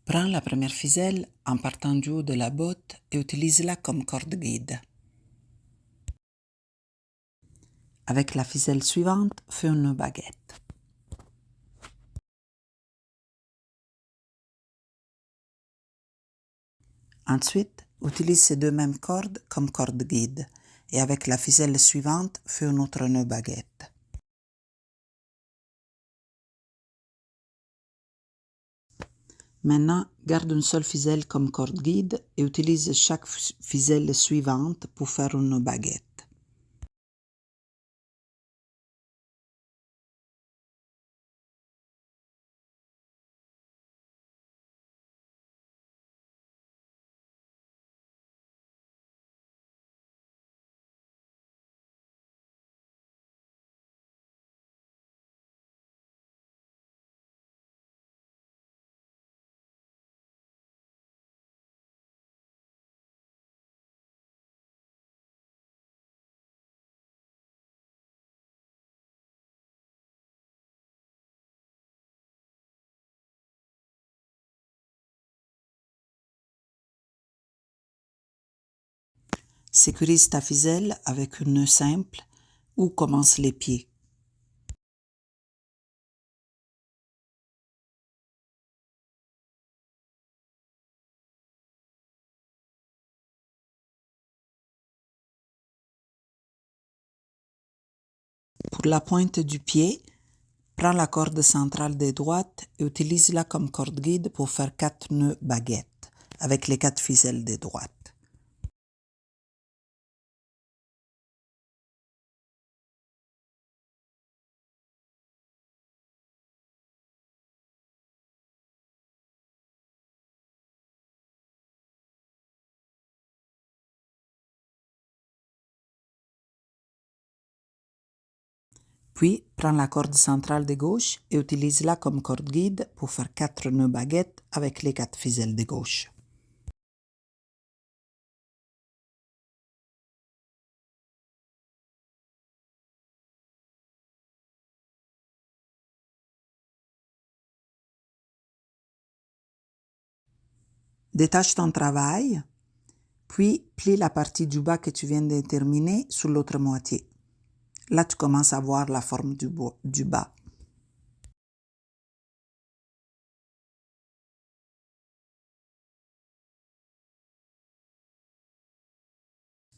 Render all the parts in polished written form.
Prends la première ficelle en partant du haut de la botte et utilise-la comme corde guide. Avec la ficelle suivante, fais une baguette. Ensuite, utilise ces deux mêmes cordes comme corde guide et avec la ficelle suivante, fais un autre nœud baguette. Maintenant, garde une seule ficelle comme corde guide et utilise chaque ficelle suivante pour faire une baguette. Sécurise ta ficelle avec un nœud simple où commencent les pieds. Pour la pointe du pied, prends la corde centrale de droite et utilise-la comme corde guide pour faire 4 nœuds baguettes avec les 4 ficelles de droite. Puis, prends la corde centrale de gauche et utilise-la comme corde guide pour faire 4 nœuds baguettes avec les 4 ficelles de gauche. Détache ton travail, puis plie la partie du bas que tu viens de terminer sur l'autre moitié. Là, tu commences à voir la forme du bas.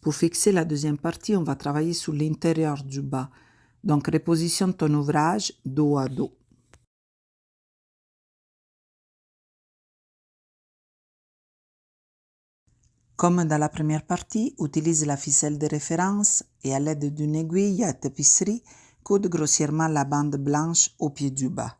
Pour fixer la deuxième partie, on va travailler sur l'intérieur du bas. Donc, repositionne ton ouvrage dos à dos. Comme dans la première partie, utilise la ficelle de référence et à l'aide d'une aiguille à tapisserie, coude grossièrement la bande blanche au pied du bas.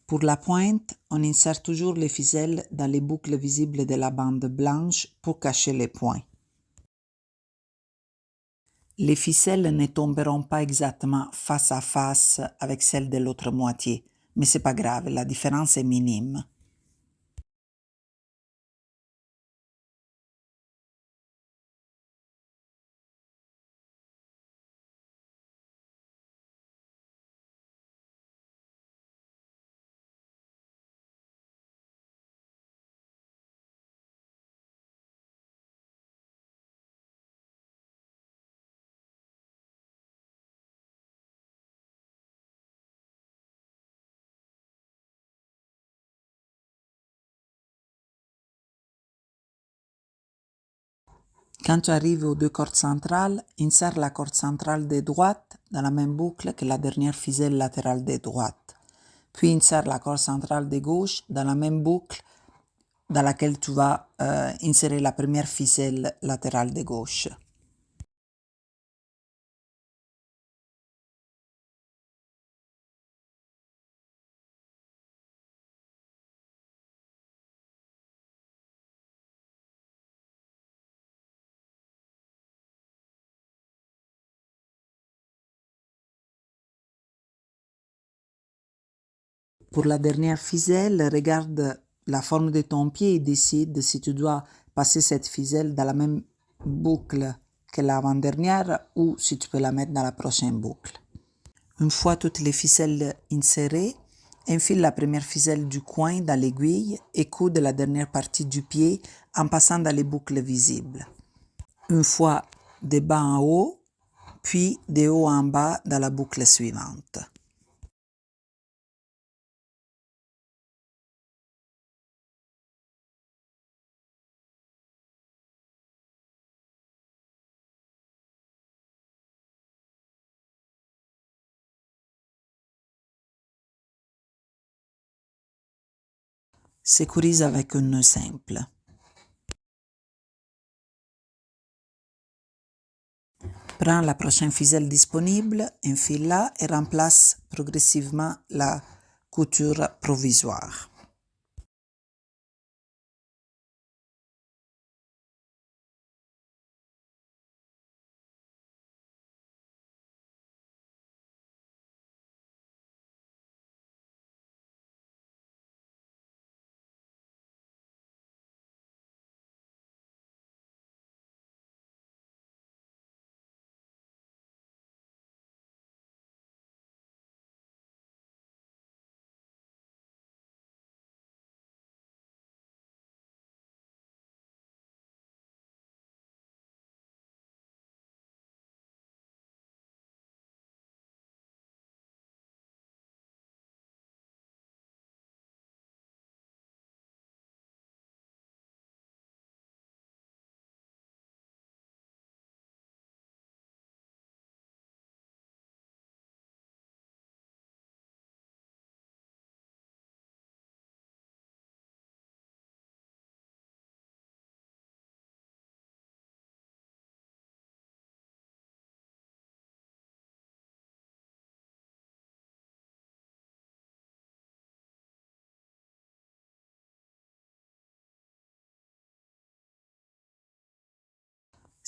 Pour la pointe, on insère toujours les ficelles dans les boucles visibles de la bande blanche pour cacher les points. Les ficelles ne tomberont pas exactement face à face avec celles de l'autre moitié, mais c'est pas grave, la différence est minime. Quand tu arrives aux deux cordes centrales, insère la corde centrale de droite dans la même boucle que la dernière ficelle latérale de droite. Puis insère la corde centrale de gauche dans la même boucle dans laquelle tu vas insérer la première ficelle latérale de gauche. Pour la dernière ficelle, regarde la forme de ton pied et décide si tu dois passer cette ficelle dans la même boucle que l'avant-dernière ou si tu peux la mettre dans la prochaine boucle. Une fois toutes les ficelles insérées, enfile la première ficelle du coin dans l'aiguille et coude la dernière partie du pied en passant dans les boucles visibles. Une fois de bas en haut, puis de haut en bas dans la boucle suivante. Sécurise avec un nœud simple. Prends la prochaine ficelle disponible, enfile-la et remplace progressivement la couture provisoire.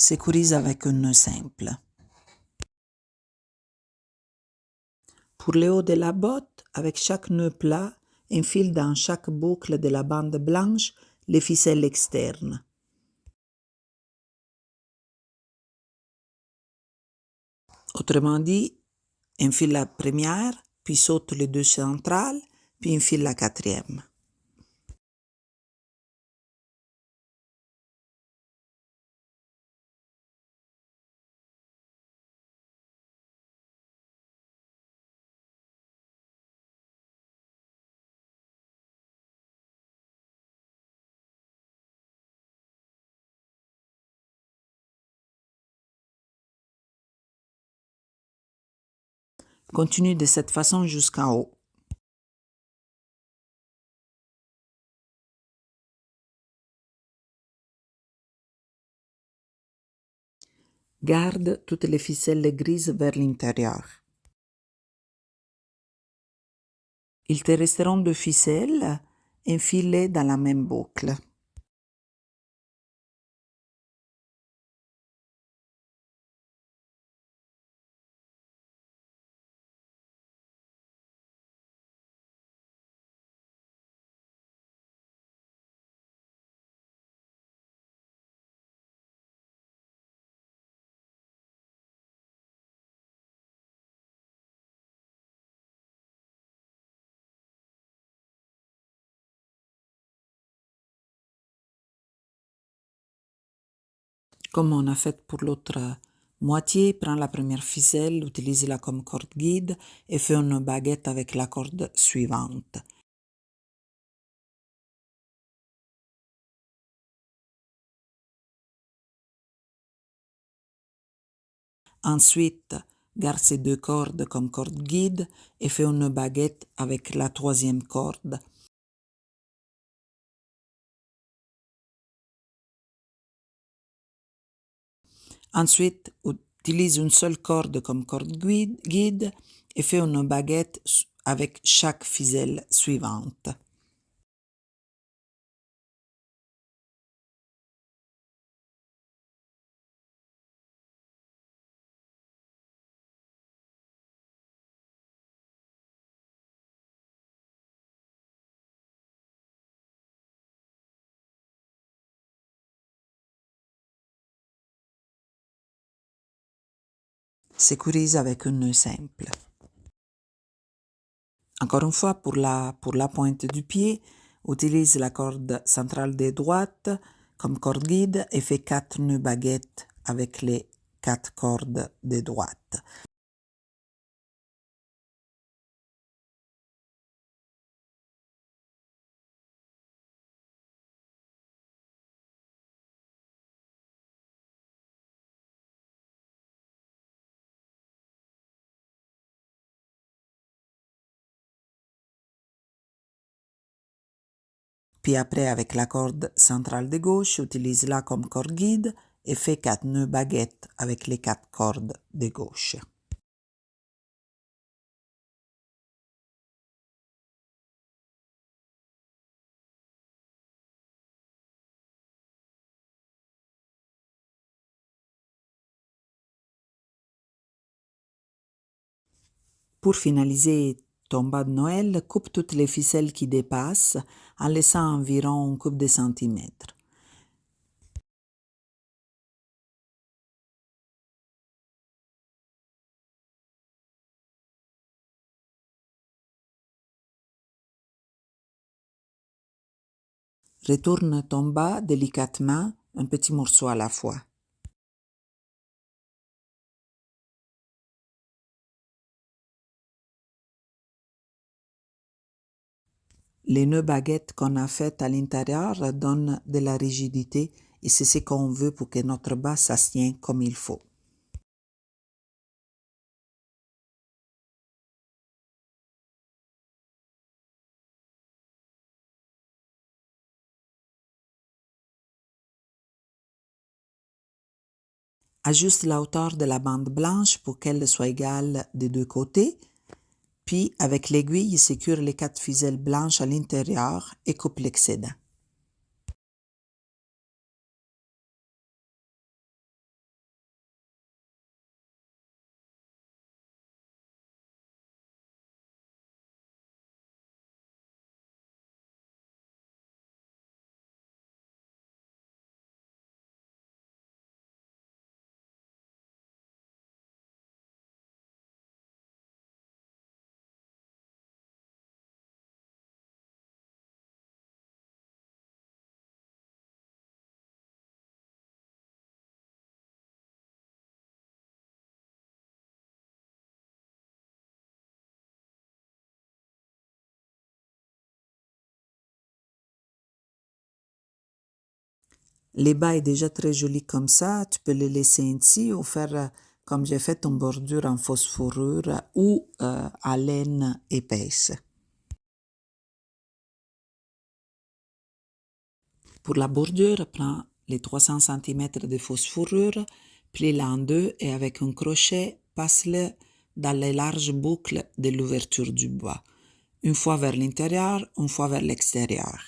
Sécurise avec un nœud simple. Pour le haut de la botte, avec chaque nœud plat, enfile dans chaque boucle de la bande blanche les ficelles externes. Autrement dit, enfile la première, puis saute les deux centrales, puis enfile la quatrième. Continue de cette façon jusqu'en haut. Garde toutes les ficelles grises vers l'intérieur. Il te resteront deux ficelles enfilées dans la même boucle. Comme on a fait pour l'autre moitié, prends la première ficelle, utilise-la comme corde guide et fais une baguette avec la corde suivante. Ensuite, garde ces deux cordes comme corde guide et fais une baguette avec la troisième corde. Ensuite, utilise une seule corde comme corde guide et fais une baguette avec chaque ficelle suivante. Sécurise avec un nœud simple. Encore une fois, pour la pointe du pied, utilise la corde centrale de droite comme corde guide et fais 4 nœuds baguettes avec les 4 cordes de droite. Puis après, avec la corde centrale de gauche, utilise-la comme corde guide et fais 4 nœuds baguettes avec les 4 cordes de gauche. Pour finaliser ton bas de Noël, coupe toutes les ficelles qui dépassent en laissant environ une coupe de centimètres. Retourne ton bas délicatement, un petit morceau à la fois. Les nœuds baguettes qu'on a fait à l'intérieur donnent de la rigidité et c'est ce qu'on veut pour que notre bas s'assied comme il faut. Ajuste la hauteur de la bande blanche pour qu'elle soit égale des deux côtés, puis avec l'aiguille, sécure les 4 ficelles blanches à l'intérieur et coupe l'excédent. Les bas est déjà très joli comme ça, tu peux les laisser ainsi ou faire comme j'ai fait une bordure en fausse fourrure ou à laine épaisse. Pour la bordure, prends les 300 cm de fausse fourrure, plie-la en deux et avec un crochet, passe-le dans les larges boucles de l'ouverture du bois, une fois vers l'intérieur, une fois vers l'extérieur.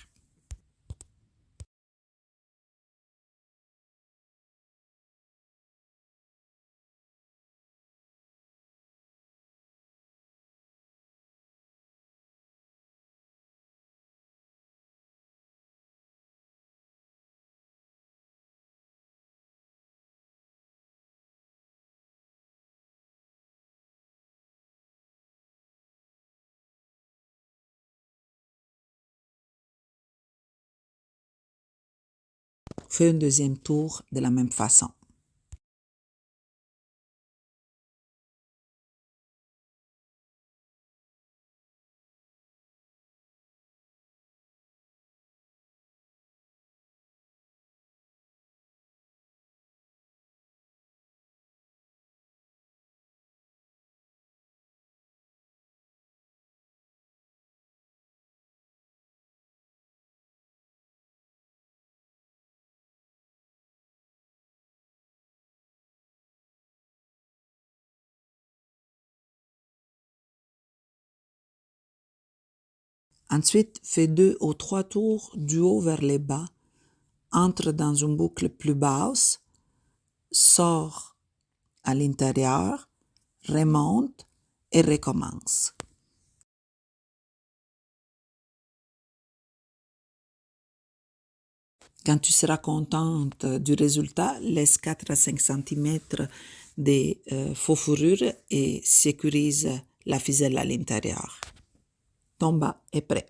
Fais un deuxième tour de la même façon. Ensuite, fais 2 ou 3 tours du haut vers les bas, entre dans une boucle plus basse, sors à l'intérieur, remonte et recommence. Quand tu seras contente du résultat, laisse 4 à 5 cm des faux fourrures et sécurise la ficelle à l'intérieur. Ton bas est prêt.